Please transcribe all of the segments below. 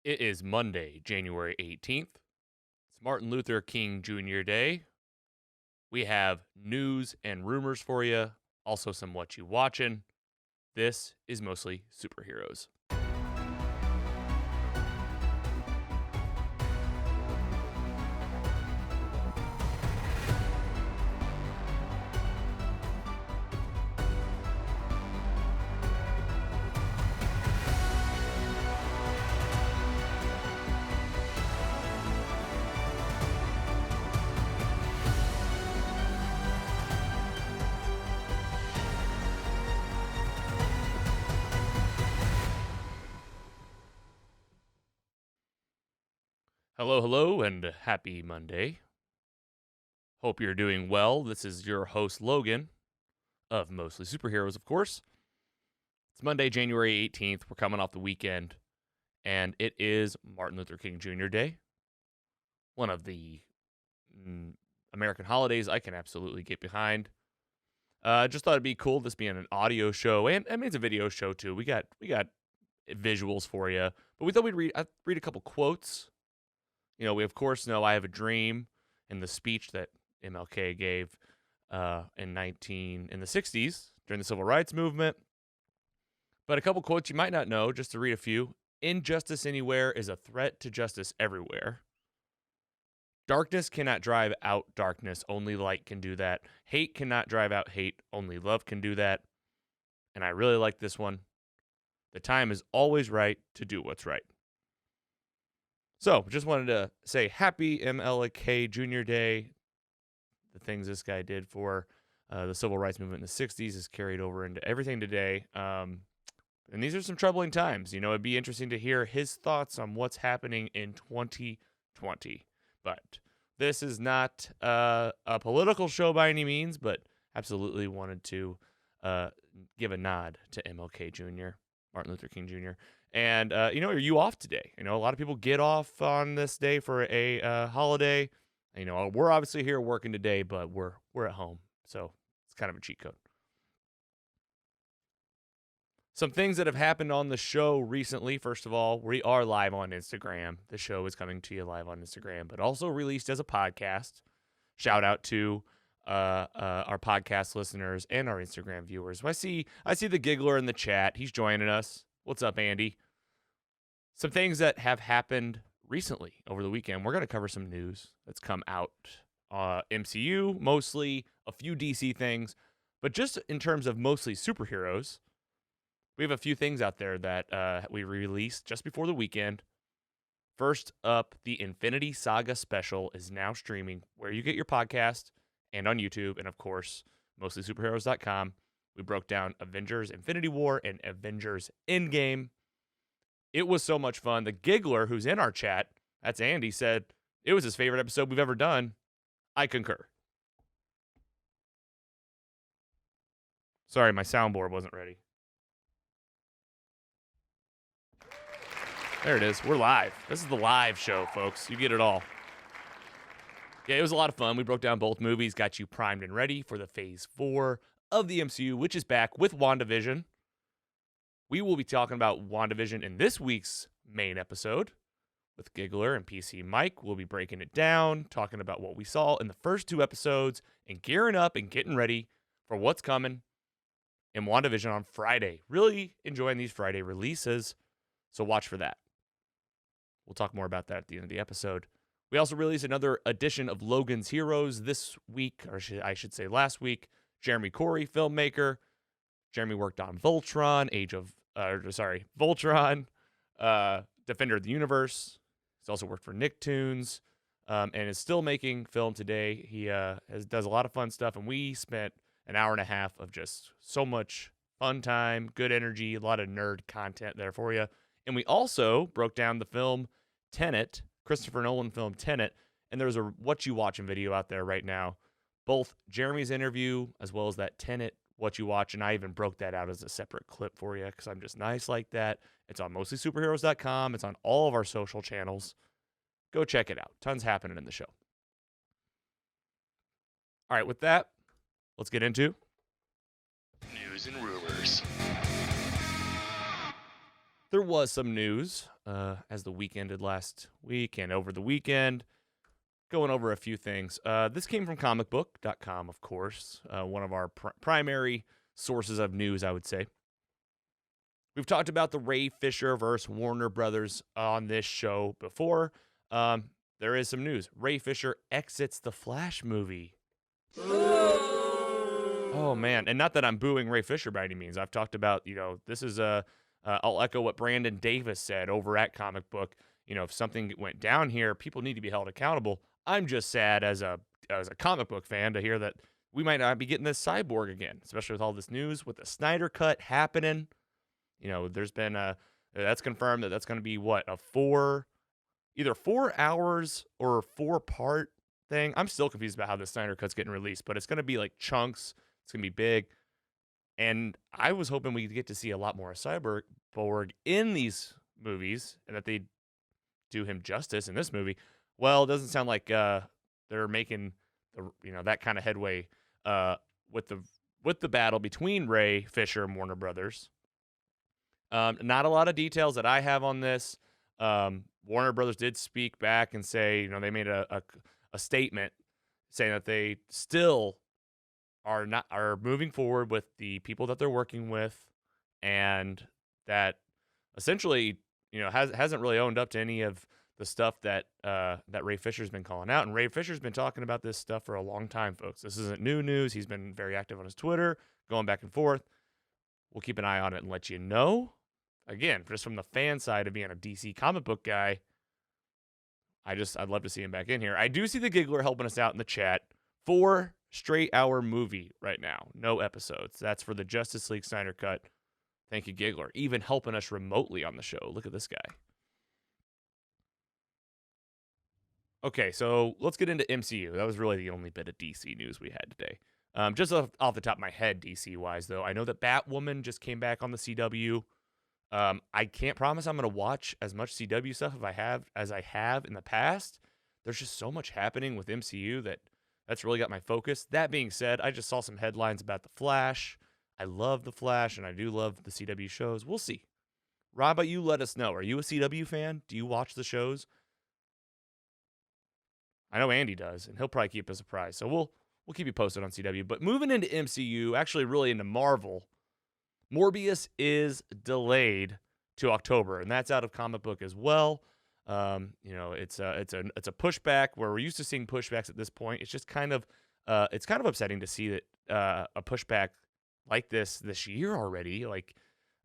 It is Monday, January 18th. It's Martin Luther King Jr. Day. We have news and rumors for you, also some what you watching. This is mostly superheroes. Hello, and happy Monday. Hope you're doing well. This is your host, Logan, of Mostly Superheroes, of course. It's Monday, January 18th. We're coming off the weekend, and it is Martin Luther King Jr. Day, one of the American holidays I can absolutely get behind. Just thought it'd be cool, this being an audio show, and I mean it's a video show too. We got visuals for you, but we thought we'd read a couple quotes. You know, we of course know "I Have a Dream" and the speech that MLK gave in the 60s during the Civil Rights Movement. But a couple quotes you might not know, just to read a few. "Injustice anywhere is a threat to justice everywhere. Darkness cannot drive out darkness, only light can do that. Hate cannot drive out hate, only love can do that." And I really like this one. "The time is always right to do what's right." So, just wanted to say happy MLK Jr. Day. The things this guy did for the Civil Rights Movement in the 60s is carried over into everything today. And these are some troubling times. You know, it'd be interesting to hear his thoughts on what's happening in 2020. But this is not a political show by any means, but absolutely wanted to give a nod to MLK Jr., Martin Luther King Jr. And, are you off today? You know, a lot of people get off on this day for a holiday. You know, we're obviously here working today, but we're at home. So it's kind of a cheat code. Some things that have happened on the show recently. First of all, we are live on Instagram. The show is coming to you live on Instagram, but also released as a podcast. Shout out to our podcast listeners and our Instagram viewers. I see the giggler in the chat. He's joining us. What's up, Andy? Some things that have happened recently over the weekend. We're going to cover some news that's come out. MCU, mostly, a few DC things. But just in terms of mostly superheroes, we have a few things out there that we released just before the weekend. First up, the Infinity Saga special is now streaming where you get your podcast and on YouTube, and of course, mostlysuperheroes.com. We broke down Avengers Infinity War and Avengers Endgame. It was so much fun. The giggler who's in our chat, that's Andy, said it was his favorite episode we've ever done. I concur. Sorry, my soundboard wasn't ready. There it is. We're live. This is the live show, folks. You get it all. Yeah, it was a lot of fun. We broke down both movies, got you primed and ready for the Phase 4 of the MCU, which is back with WandaVision. We will be talking about WandaVision in this week's main episode with Giggler and PC Mike. We'll be breaking it down, talking about what we saw in the first two episodes, and gearing up and getting ready for what's coming in WandaVision on Friday. Really enjoying these Friday releases, so watch for that. We'll talk more about that at the end of the episode. We also released another edition of Logan's Heroes this week, or I should say last week. Jeremy Corey, filmmaker. Jeremy worked on Voltron, Defender of the Universe. He's also worked for Nicktoons, and is still making film today. He does a lot of fun stuff, and we spent an hour and a half of just so much fun time, good energy, a lot of nerd content there for you. And we also broke down the film Tenet, Christopher Nolan film Tenet, and there's a What You Watching video out there right now. Both Jeremy's interview as well as that Tenet What You Watch, and I even broke that out as a separate clip for you because I'm just nice like that. It's on mostlysuperheroes.com. It's on all of our social channels. Go check it out. Tons happening in the show. All right, with that, let's get into news and rumors. there was some news as the weekend did last week and over the weekend. Going over a few things. This came from comicbook.com, of course, one of our primary sources of news, I would say. We've talked about the Ray Fisher versus Warner Brothers on this show before. There is some news. Ray Fisher exits the Flash movie. Oh, man. And not that I'm booing Ray Fisher by any means. I've talked about, this is I'll echo what Brandon Davis said over at Comic Book. If something went down here, people need to be held accountable. I'm just sad as a comic book fan to hear that we might not be getting this Cyborg again, especially with all this news with the Snyder Cut happening. There's been that's confirmed that's going to be either 4 hours or a 4-part thing. I'm still confused about how the Snyder Cut's getting released, but it's going to be like chunks. It's going to be big. And I was hoping we'd get to see a lot more of Cyborg in these movies and that they'd do him justice in this movie. Well, it doesn't sound like they're making that kind of headway with the battle between Ray Fisher and Warner Brothers. Not a lot of details that I have on this. Warner Brothers did speak back and say, they made a statement saying that they still are moving forward with the people that they're working with, and that essentially, hasn't really owned up to any of the stuff that Ray Fisher's been calling out. And Ray Fisher's been talking about this stuff for a long time, folks. This isn't new news. He's been very active on his Twitter, going back and forth. We'll keep an eye on it and let you know. Again, just from the fan side of being a DC comic book guy, I'd love to see him back in here. I do see the Giggler helping us out in the chat. 4 straight hour movie right now. No episodes. That's for the Justice League Snyder Cut. Thank you, Giggler. Even helping us remotely on the show. Look at this guy. Okay, so let's get into MCU. That was really the only bit of DC news we had today. Just off the top of my head, DC-wise, though, I know that Batwoman just came back on the CW. I can't promise I'm going to watch as much CW stuff as I have in the past. There's just so much happening with MCU that's really got my focus. That being said, I just saw some headlines about The Flash. I love The Flash, and I do love the CW shows. We'll see. Rob, you let us know. Are you a CW fan? Do you watch the shows? I know Andy does, and he'll probably keep us surprised. So we'll keep you posted on CW. But moving into MCU, actually really into Marvel, Morbius is delayed to October, and that's out of Comic Book as well. It's a pushback where we're used to seeing pushbacks at this point. It's just kind of upsetting to see that a pushback like this year already.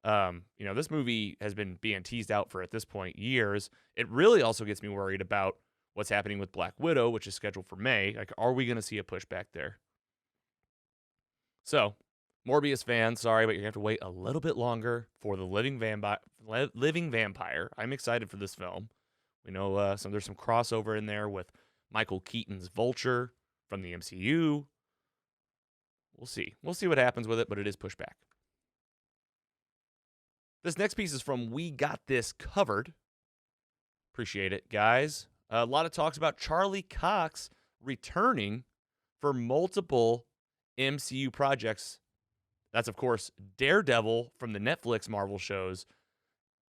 This movie has been being teased out for, at this point, years. It really also gets me worried about what's happening with Black Widow, which is scheduled for May. Are we going to see a pushback there? So, Morbius fans, sorry, but you're going to have to wait a little bit longer for the Living Vampire. I'm excited for this film. We know there's some crossover in there with Michael Keaton's Vulture from the MCU. We'll see. We'll see what happens with it, but it is pushed back. This next piece is from We Got This Covered. Appreciate it, guys. A lot of talks about Charlie Cox returning for multiple MCU projects. That's, of course, Daredevil from the Netflix Marvel shows.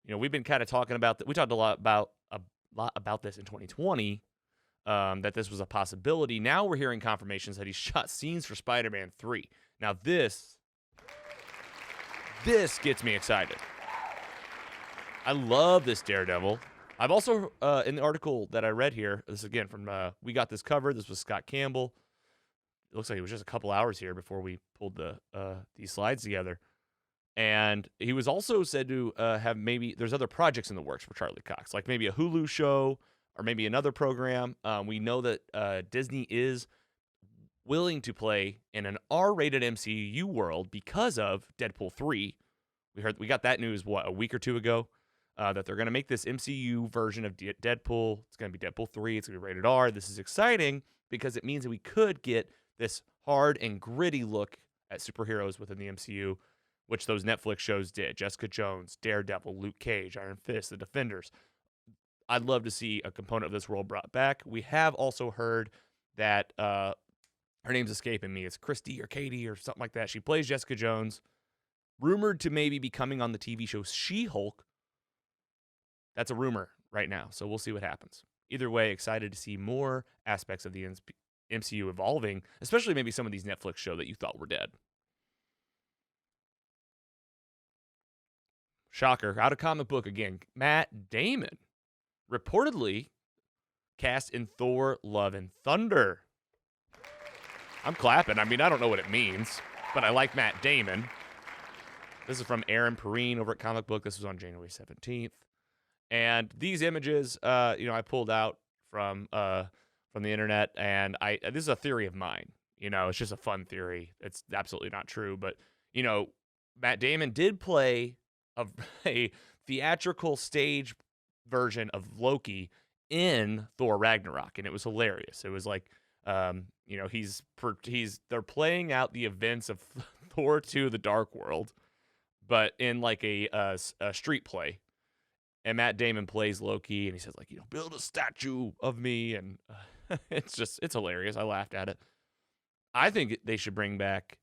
We've been kind of talking about that. We talked a lot about this in 2020, that this was a possibility. Now we're hearing confirmations that he shot scenes for Spider-Man 3. Now this gets me excited. I love this Daredevil. I've also, in the article that I read here, this again from We Got This Covered. This was Scott Campbell. It looks like it was just a couple hours here before we pulled these slides together. And he was also said to have there's other projects in the works for Charlie Cox, like maybe a Hulu show or maybe another program. We know that Disney is willing to play in an R-rated MCU world because of Deadpool 3. We got that news, a week or two ago, that they're going to make this MCU version of Deadpool. It's going to be Deadpool 3. It's going to be rated R. This is exciting because it means that we could get this hard and gritty look at superheroes within the MCU, which those Netflix shows did. Jessica Jones, Daredevil, Luke Cage, Iron Fist, The Defenders. I'd love to see a component of this world brought back. We have also heard that her name's escaping me. It's Christy or Katie or something like that. She plays Jessica Jones, rumored to maybe be coming on the TV show She-Hulk, That's a rumor right now, so we'll see what happens. Either way, excited to see more aspects of the MCU evolving, especially maybe some of these Netflix shows that you thought were dead. Shocker, out of comic book again. Matt Damon reportedly cast in Thor: Love and Thunder. I'm clapping. I mean, I don't know what it means, but I like Matt Damon. This is from Aaron Perrine over at Comic Book. This was on January 17th. And these images, I pulled out from the internet, and this is a theory of mine. It's just a fun theory. It's absolutely not true, but Matt Damon did play a theatrical stage version of Loki in Thor Ragnarok, and it was hilarious. It was like, they're playing out the events of Thor 2: The Dark World, but in like a street play. And Matt Damon plays Loki, and he says, like, build a statue of me. And it's hilarious. I laughed at it. I think they should bring back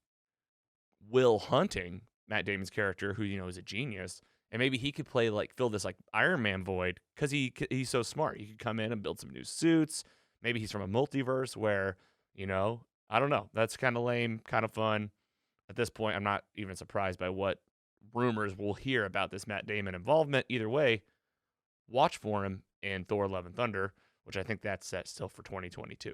Will Hunting, Matt Damon's character, who, is a genius. And maybe he could fill this, like, Iron Man void because he's so smart. He could come in and build some new suits. Maybe he's from a multiverse where, I don't know. That's kind of lame, kind of fun. At this point, I'm not even surprised by what rumors we'll hear about this Matt Damon involvement. Either way, watch for him in Thor: Love and Thunder, which I think that's set still for 2022.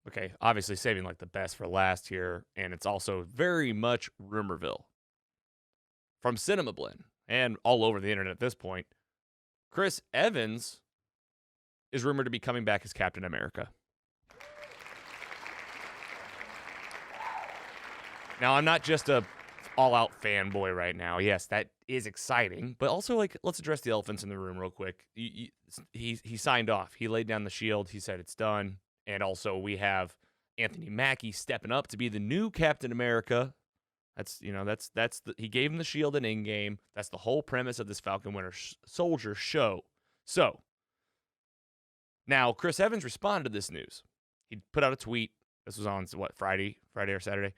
Okay, obviously saving like the best for last here, and it's also very much Rumorville. From Cinema Blend and all over the internet at this point, Chris Evans is rumored to be coming back as Captain America. Now, I'm not just a all-out fanboy right now. Yes, that is exciting, but also, like, let's address the elephants in the room real quick. He signed off. He laid down the shield. He said it's done. And also, we have Anthony Mackie stepping up to be the new Captain America. He gave him the shield in Endgame. That's the whole premise of this Falcon Winter Soldier show. So now Chris Evans responded to this news. He put out a tweet. This was on Friday or Saturday.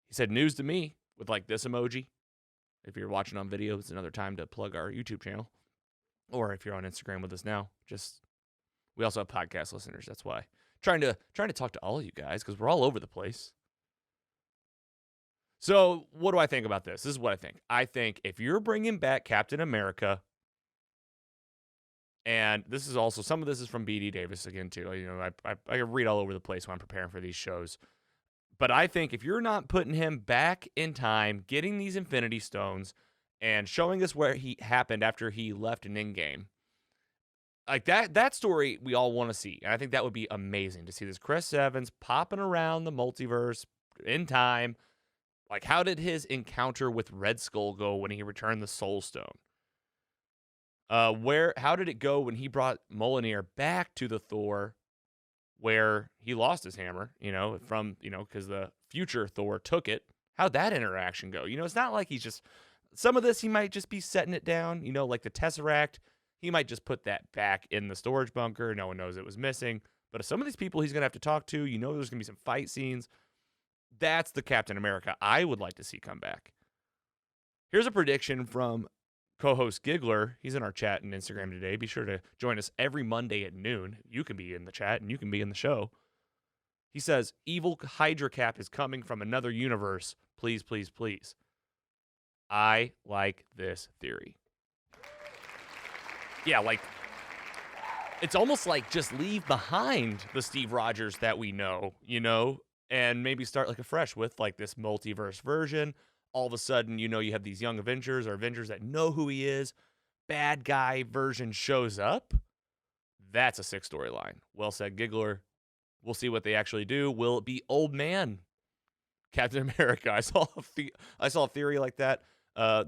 He said, "News to me," with like this emoji. If you're watching on video, it's another time to plug our YouTube channel. Or if you're on Instagram with us now, we also have podcast listeners. That's why. Trying to talk to all of you guys because we're all over the place. So what do I think about this? This is what I think. I think if you're bringing back Captain America, and this is also, some of this is from B.D. Davis again too. I read all over the place when I'm preparing for these shows. But I think if you're not putting him back in time, getting these Infinity Stones, and showing us where he happened after he left an Endgame, like that story we all want to see. And I think that would be amazing to see this Chris Evans popping around the multiverse in time. Like, how did his encounter with Red Skull go when he returned the Soul Stone? How did it go when he brought Mjolnir back to the Thor where he lost his hammer, because the future Thor took it? How'd that interaction go? It's not like he's just, some of this he might just be setting it down, like the Tesseract. He might just put that back in the storage bunker. No one knows it was missing. But some of these people he's going to have to talk to, there's going to be some fight scenes. That's the Captain America I would like to see come back. Here's a prediction from co-host Giggler. He's in our chat and Instagram today. Be sure to join us every Monday at noon. You can be in the chat and you can be in the show. He says, evil Hydra Cap is coming from another universe. Please, please, please. I like this theory. Yeah, like, it's almost like just leave behind the Steve Rogers that we know, and maybe start like afresh with like this multiverse version. All of a sudden, you have these young Avengers or Avengers that know who he is. Bad guy version shows up. That's a sick storyline. Well said, Giggler. We'll see what they actually do. Will it be old man Captain America? I saw a theory like that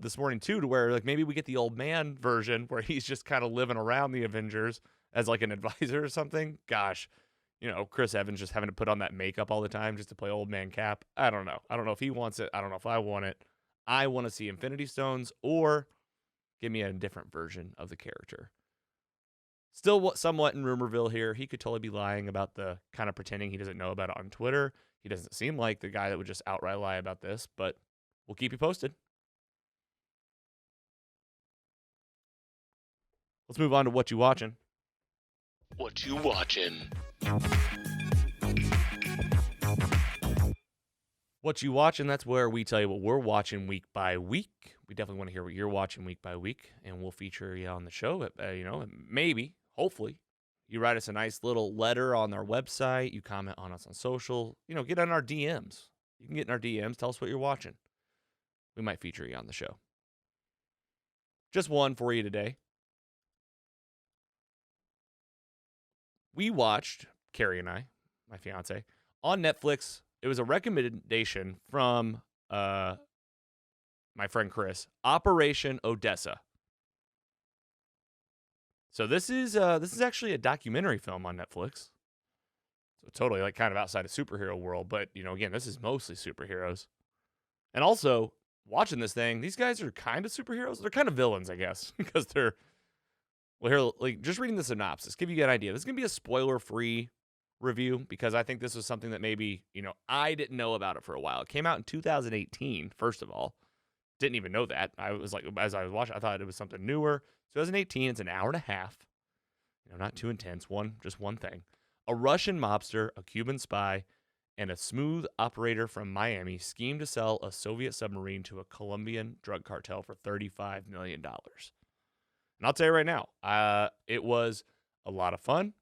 this morning too, to where like maybe we get the old man version where he's just kind of living around the Avengers as like an advisor or something. Gosh, Chris Evans just having to put on that makeup all the time just to play old man Cap. I don't know. I don't know if he wants it. I don't know if I want it. I want to see Infinity Stones or give me a different version of the character. Still somewhat in Rumorville here. He could totally be lying about the kind of pretending he doesn't know about it on Twitter. He doesn't seem like the guy that would just outright lie about this, but we'll keep you posted. Let's move on to what you watching. What you watching? What you watching? That's where we tell you what we're watching week by week. We definitely want to hear what you're watching week by week, and we'll feature you on the show. Maybe, hopefully, you write us a nice little letter on our website. You comment on us on social. Get on our DMs. You can get in our DMs. Tell us what you're watching. We might feature you on the show. Just one for you today. We watched, Carrie and I, my fiance, on Netflix. It was a recommendation from my friend Chris, Operation Odessa. So this is actually a documentary film on Netflix. So totally like kind of outside of superhero world, but again, this is mostly superheroes. And also, watching this thing, these guys are kind of superheroes. They're kind of villains, I guess, because they're just reading the synopsis, give you an idea. This is going to be a spoiler-free review because I think this was something that maybe, I didn't know about it for a while. It came out in 2018, first of all. Didn't even know that. I was like, as I was watching, I thought it was something newer. 2018, it's an hour and a half. Not too intense. Just one thing. A Russian mobster, a Cuban spy, and a smooth operator from Miami scheme to sell a Soviet submarine to a Colombian drug cartel for $35 million. And I'll tell you right now, it was a lot of fun.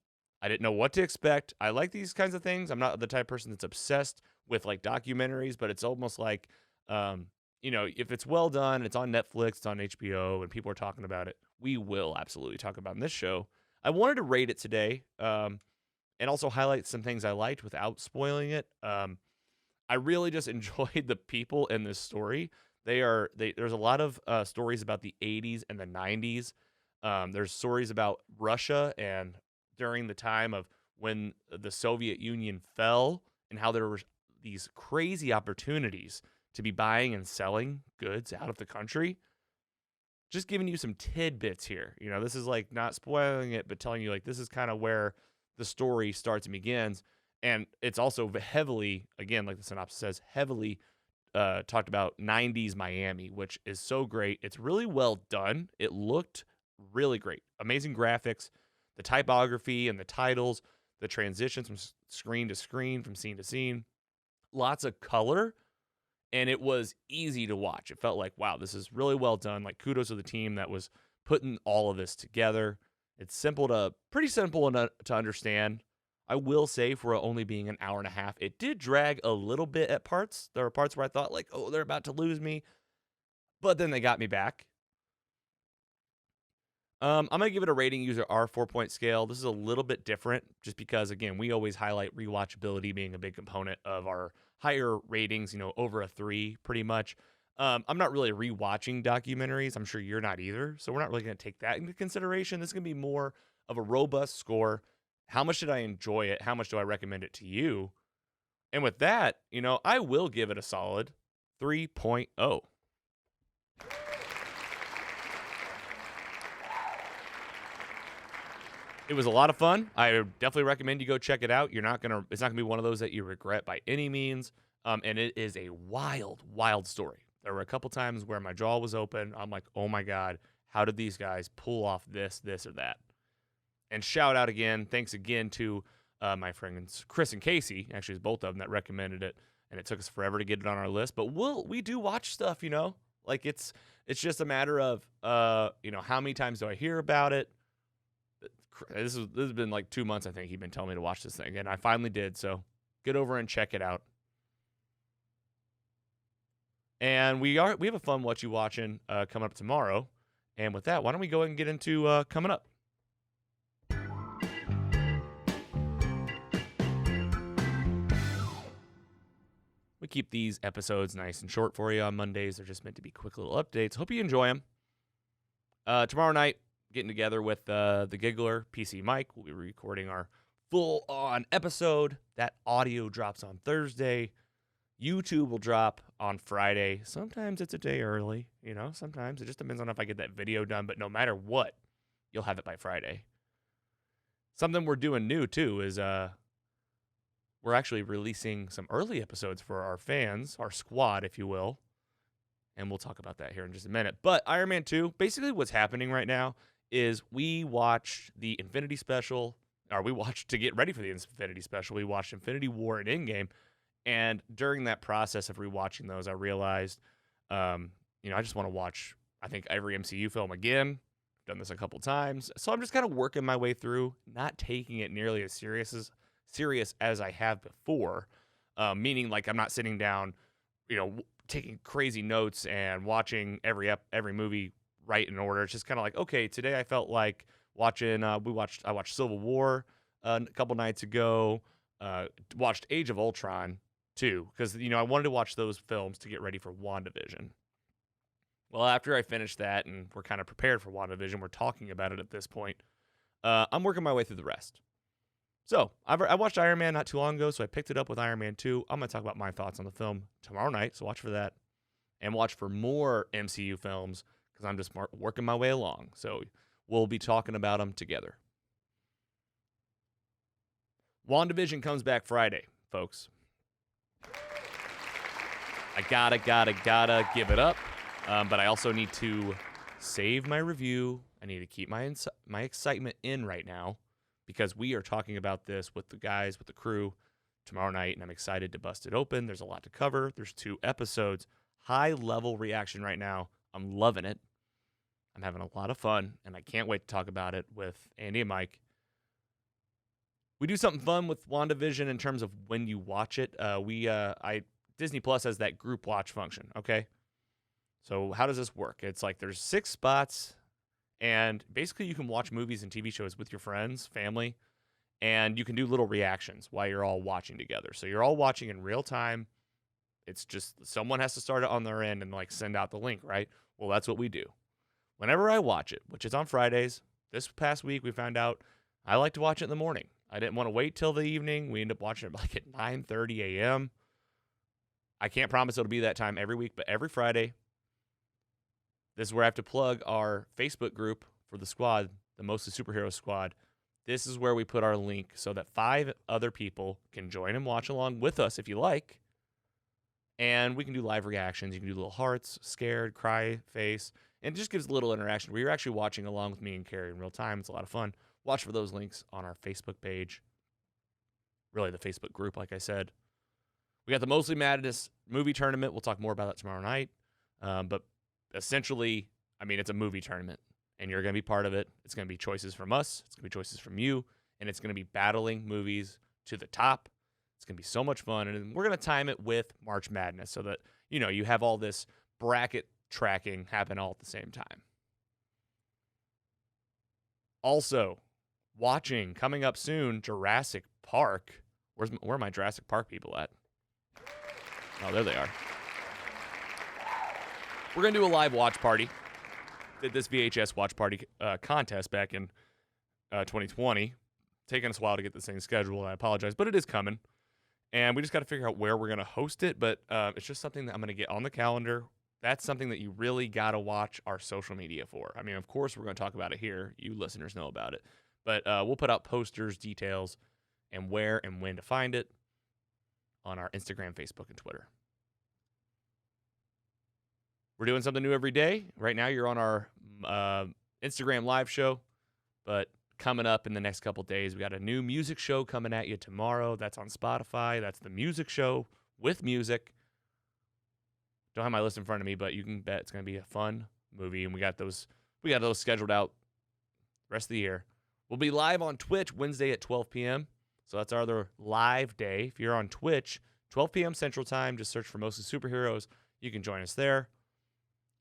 I didn't know what to expect. I like these kinds of things. I'm not the type of person that's obsessed with like documentaries, but it's almost like, if it's well done, it's on Netflix, it's on HBO, and people are talking about it, we will absolutely talk about it in this show. I wanted to rate it today, and also highlight some things I liked without spoiling it. I really just enjoyed the people in this story. There's a lot of stories about the 80s and the 90s. There's stories about Russia and during the time of when the Soviet Union fell and how there were these crazy opportunities to be buying and selling goods out of the country. Just giving you some tidbits here. This is like not spoiling it, but telling you like this is kind of where the story starts and begins. And it's also heavily, again, like the synopsis says, heavily talked about 90s Miami, which is so great. It's really well done. It looked really great. Amazing graphics, the typography and the titles, the transitions from screen to screen, from scene to scene. Lots of color, and it was easy to watch. It felt like, wow, this is really well done. Like, kudos to the team that was putting all of this together. It's pretty simple to understand. I will say, for only being an hour and a half, it did drag a little bit at parts. There were parts where I thought, like, oh, they're about to lose me. But then they got me back. I'm going to give it a rating user R 4-point scale. This is a little bit different just because, again, we always highlight rewatchability being a big component of our higher ratings, over a 3 pretty much. I'm not really rewatching documentaries. I'm sure you're not either. So we're not really going to take that into consideration. This is going to be more of a robust score. How much did I enjoy it? How much do I recommend it to you? And with that, I will give it a solid 3.0. It was a lot of fun. I definitely recommend you go check it out. It's not gonna be one of those that you regret by any means. And it is a wild, wild story. There were a couple times where my jaw was open. I'm like, oh my God, how did these guys pull off this, or that? And shout out again, thanks again to my friends Chris and Casey, actually it's both of them that recommended it, and it took us forever to get it on our list. But we do watch stuff, like it's just a matter of how many times do I hear about it? This has been like 2 months, I think he'd been telling me to watch this thing, and I finally did. So get over and check it out. And we have a fun What You Watching coming up tomorrow. And with that, why don't we go ahead and get into coming up? We keep these episodes nice and short for you on Mondays. They're just meant to be quick little updates. Hope you enjoy them. Tomorrow night, getting together with the Giggler, PC Mike. We'll be recording our full-on episode. That audio drops on Thursday. YouTube will drop on Friday. Sometimes it's a day early, Sometimes it just depends on if I get that video done. But no matter what, you'll have it by Friday. Something we're doing new, too, is we're actually releasing some early episodes for our fans, our squad, if you will. And we'll talk about that here in just a minute. But Iron Man 2, basically what's happening right now is we watched the Infinity Special, or we watched to get ready for the Infinity Special. We watched Infinity War and Endgame, and during that process of rewatching those, I realized, I just want to watch, I think, every MCU film again. I've done this a couple times, so I'm just kind of working my way through, not taking it nearly as serious as I have before. Meaning, like, I'm not sitting down, taking crazy notes and watching every movie right in order. It's just kind of like, okay, today I felt like watching. I watched Civil War a couple nights ago. Watched Age of Ultron too, because I wanted to watch those films to get ready for WandaVision. Well, after I finished that and we're kind of prepared for WandaVision, we're talking about it at this point. I'm working my way through the rest. So I watched Iron Man not too long ago, so I picked it up with Iron Man 2. I'm going to talk about my thoughts on the film tomorrow night, so watch for that. And watch for more MCU films because I'm just working my way along. So we'll be talking about them together. WandaVision comes back Friday, folks. I gotta give it up. But I also need to save my review. I need to keep my excitement in right now because we are talking about this with the guys, with the crew tomorrow night, and I'm excited to bust it open. There's a lot to cover. There's 2 episodes. High-level reaction right now. I'm loving it. I'm having a lot of fun, and I can't wait to talk about it with Andy and Mike. We do something fun with WandaVision in terms of when you watch it. Disney Plus has that group watch function, okay? So how does this work? It's like there's 6 spots, and basically you can watch movies and TV shows with your friends, family, and you can do little reactions while you're all watching together. So you're all watching in real time. It's just someone has to start it on their end and like send out the link, right? Well, that's what we do. Whenever I watch it, which is on Fridays, this past week we found out I like to watch it in the morning. I didn't want to wait till the evening. We end up watching it like at 9:30 a.m. I can't promise it'll be that time every week, but every Friday, this is where I have to plug our Facebook group for the squad, the Mostly Superhero Squad. This is where we put our link so that 5 other people can join and watch along with us if you like. And we can do live reactions. You can do little hearts, scared, cry, face. And it just gives a little interaction where you're actually watching along with me and Carrie in real time. It's a lot of fun. Watch for those links on our Facebook page. Really, the Facebook group, like I said. We got the Mostly Madness movie tournament. We'll talk more about that tomorrow night. But essentially, it's a movie tournament, and you're going to be part of it. It's going to be choices from us. It's going to be choices from you, and it's going to be battling movies to the top. It's going to be so much fun, and we're going to time it with March Madness so that, you have all this bracket tracking happen all at the same time. Also, watching, coming up soon, Jurassic Park. Where are my Jurassic Park people at? Oh, there they are. We're going to do a live watch party. Did this VHS watch party contest back in 2020. Taking us a while to get this thing scheduled. I apologize, but it is coming. And we just got to figure out where we're going to host it. But it's just something that I'm going to get on the calendar. That's something that you really got to watch our social media for. Of course, we're going to talk about it here. You listeners know about it. But we'll put out posters, details, and where and when to find it on our Instagram, Facebook, and Twitter. We're doing something new every day. Right now, you're on our Instagram live show. But coming up in the next couple days, we got a new music show coming at you tomorrow. That's on Spotify. That's the music show with music. Don't have my list in front of me, but you can bet it's going to be a fun movie. And we got those scheduled out the rest of the year. We'll be live on Twitch Wednesday at 12 p.m. So that's our other live day. If you're on Twitch, 12 p.m. Central Time, just search for Mostly Superheroes. You can join us there.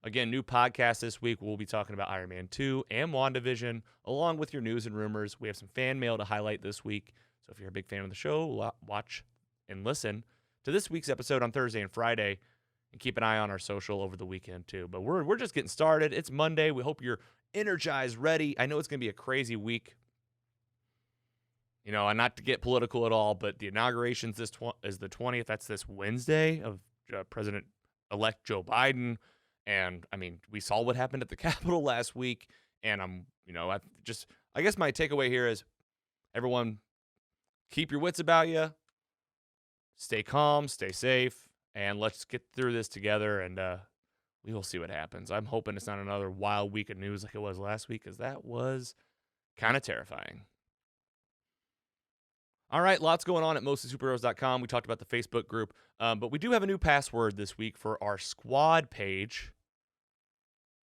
Again, new podcast this week. We'll be talking about Iron Man 2 and WandaVision, along with your news and rumors. We have some fan mail to highlight this week. So if you're a big fan of the show, watch and listen to this week's episode on Thursday and Friday. And keep an eye on our social over the weekend, too. But we're just getting started. It's Monday. We hope you're energized, ready. I know it's going to be a crazy week. And not to get political at all, but the inauguration's is the 20th. That's this Wednesday of President-elect Joe Biden. And, we saw what happened at the Capitol last week. And I guess my takeaway here is everyone keep your wits about you. Stay calm, stay safe, and let's get through this together. And we will see what happens. I'm hoping it's not another wild week of news like it was last week, because that was kind of terrifying. All right, lots going on at mostlysuperheroes.com. We talked about the Facebook group, but we do have a new password this week for our squad page.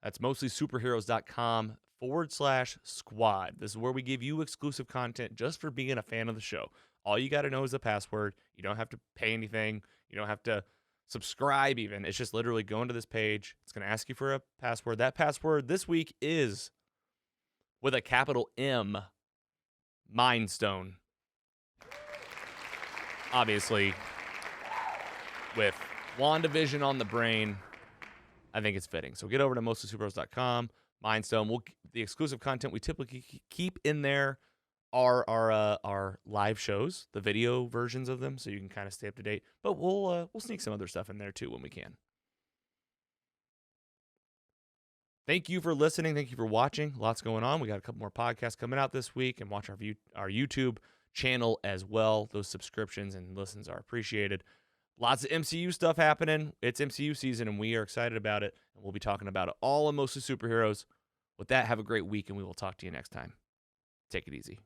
That's mostlysuperheroes.com/squad. This is where we give you exclusive content just for being a fan of the show. All you got to know is the password. You don't have to pay anything. You don't have to subscribe even. It's just literally going to this page. It's going to ask you for a password. That password this week is, with a capital M, Mindstone. Obviously, with WandaVision on the brain, I think it's fitting. So get over to mostlysuperheroes.com, Mindstone. The exclusive content we typically keep in there are our live shows, the video versions of them, so you can kind of stay up to date. But we'll sneak some other stuff in there too when we can. Thank you for listening. Thank you for watching. Lots going on. We got a couple more podcasts coming out this week, and watch our YouTube channel as well. Those subscriptions and listens are appreciated. Lots of MCU stuff happening. It's MCU season, and we are excited about it. And we'll be talking about it all in Mostly Superheroes. With that, have a great week, and we will talk to you next time. Take it easy.